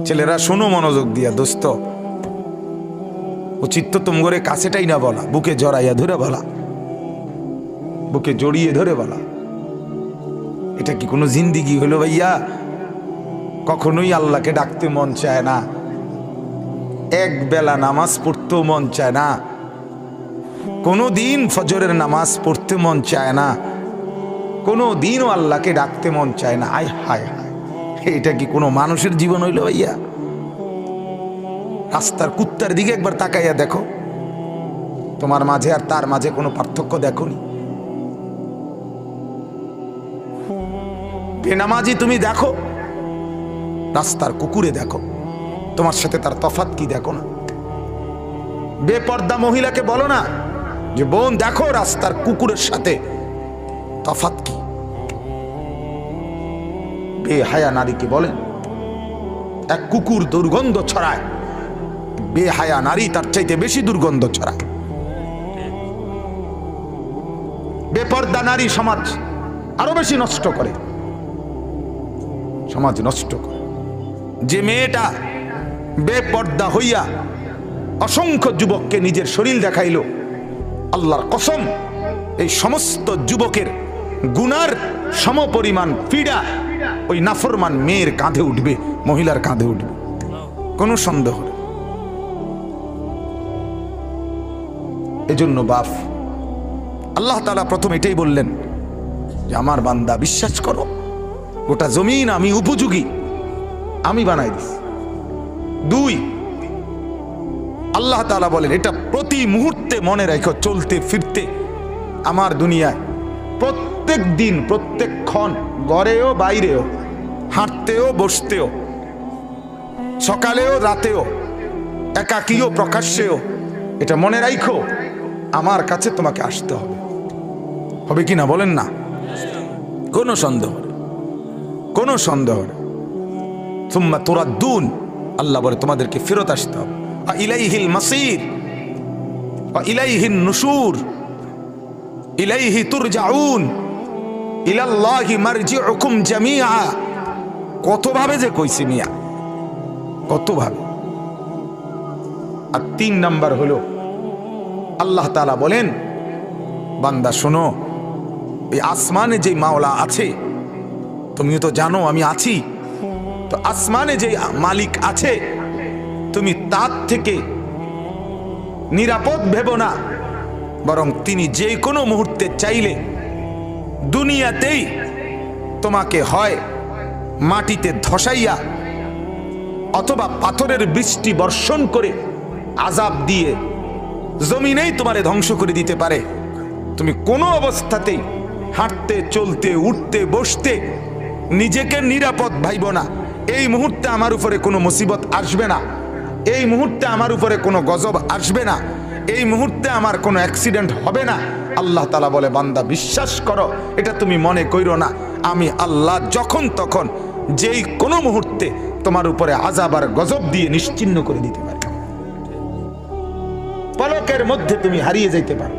ছেলেরা শোনো মনোযোগ দিয়া, দোস্ত উচিত তো তোমগরে কাছেটাই না বলা, বুকে জড়াইয়া ধরে বলা, বুকে জড়িয়ে ধরে বলা। এটা কি কোনো জিন্দিগি হলো ভাইয়া? কখনোই আল্লাহকে ডাকতে মন চায় না, এক বেলা নামাজ পড়তেও মন চায় না, কোনো দিন ফজরের নামাজ পড়তে মন চায় না, কোনো দিনও আল্লাহকে ডাকতে মন চায় না। আয় হায় হায়, এটা কি কোনো মানুষের জীবন হইল ভাইয়া? রাস্তার কুত্তার দিকে একবার তাকাইয়া দেখো, তোমার মাঝে আর তার মাঝে কোনো পার্থক্য দেখোনি? বেনামাজি তুমি দেখো, রাস্তার কুকুরে দেখো, তোমার সাথে তার তফাৎ কি দেখো না? বেপর্দা মহিলাকে বলো না যে বোন দেখো রাস্তার কুকুরের সাথে তফাৎ কি? বেহায়া নারীকে বলেন এক কুকুর দুর্গন্ধ ছড়ায়, বেহায়া নারী তার চাইতে বেশি দুর্গন্ধ ছড়ায়। বেপর্দা নারী সমাজ আরো বেশি নষ্ট করে, সমাজ নষ্ট করে। যে মেয়েটা বেপর্দা হইয়া অসংখ্য যুবককে নিজের শরীর দেখাইল, আল্লাহর কসম এই সমস্ত যুবকের গুনার সমপরিমাণ পীড়া ওই নাফরমান মেয়ের কাঁধে উঠবে, মহিলার কাঁধে উঠবে, কোনো সন্দেহ নেই। এজন্য বাপ আল্লাহ তাআলা প্রথম এটাই বললেন যে আমার বান্দা বিশ্বাস করো, গোটা জমিন আমি উপযোগী, আমি বানাই দিস। দুই, আল্লাহ তাআলা বলেন এটা প্রতি মুহূর্তে মনে রাখো, চলতে ফিরতে আমার দুনিয়ায় প্রত্যেক দিন প্রত্যেক ক্ষণ, ঘরেও বাইরেও, হাঁটতেও বসতেও, সকালেও রাতেও, একাকীও প্রকাশ্যেও, এটা মনে রাখো আমার কাছে তোমাকে আসতে হবে। হবে কি না বলেন না? কোনো সন্দেহ নেই, কোনো সন্দেহ নেই। সুম্মা তুরাদ্দুন, আল্লাহ বলে তোমাদেরকে ফেরত আসতে হবে। ইলাইহিল মাসির ওয়া ইলাইহিন নুশুর ইলাইহি তুরজাউন ইলাল্লাহি মারজিউকুম জামিআ। কতভাবে যে কইছি মিয়া, কতভাবে। আর 3 নাম্বার হলো আল্লাহ তাআলা বলেন বান্দা শোনো, এই আসমানে যে মাওলা আছে, তুমিও তো জানো আমি আছি, তো আসমানে যে মালিক আছে তুমি তার থেকে নিরাপদ ভেবো না, বরং তিনি যে কোনো মুহূর্তে চাইলে দুনিয়াতেই তোমাকে হয় মাটিতে ধসাইয়া অথবা পাথরের বৃষ্টি বর্ষণ করে আযাব দিয়ে জমিনেই তোমারে ধ্বংস করে দিতে পারে। তুমি কোনো অবস্থাতেই হাঁটতে চলতে উঠতে বসতে নিজেকে নিরাপদ ভাইবো না। এই মুহূর্তে আমার উপরে কোনো মুসিবত আসবে না, এই মুহূর্তে আমার উপরে কোনো গজব আসবে না, এই মুহূর্তে আমার কোনো অ্যাক্সিডেন্ট হবে না। আল্লাহ তাআলা বলে বান্দা বিশ্বাস করো, এটা তুমি মনে কইরো না, আমি আল্লাহ যখন তখন যেই কোনো মুহূর্তে তোমার উপরে আযাব আর গজব দিয়ে নিশ্চিহ্ন করে দিতে পারি। পলকের মধ্যে তুমি হারিয়ে যাইতে পারো।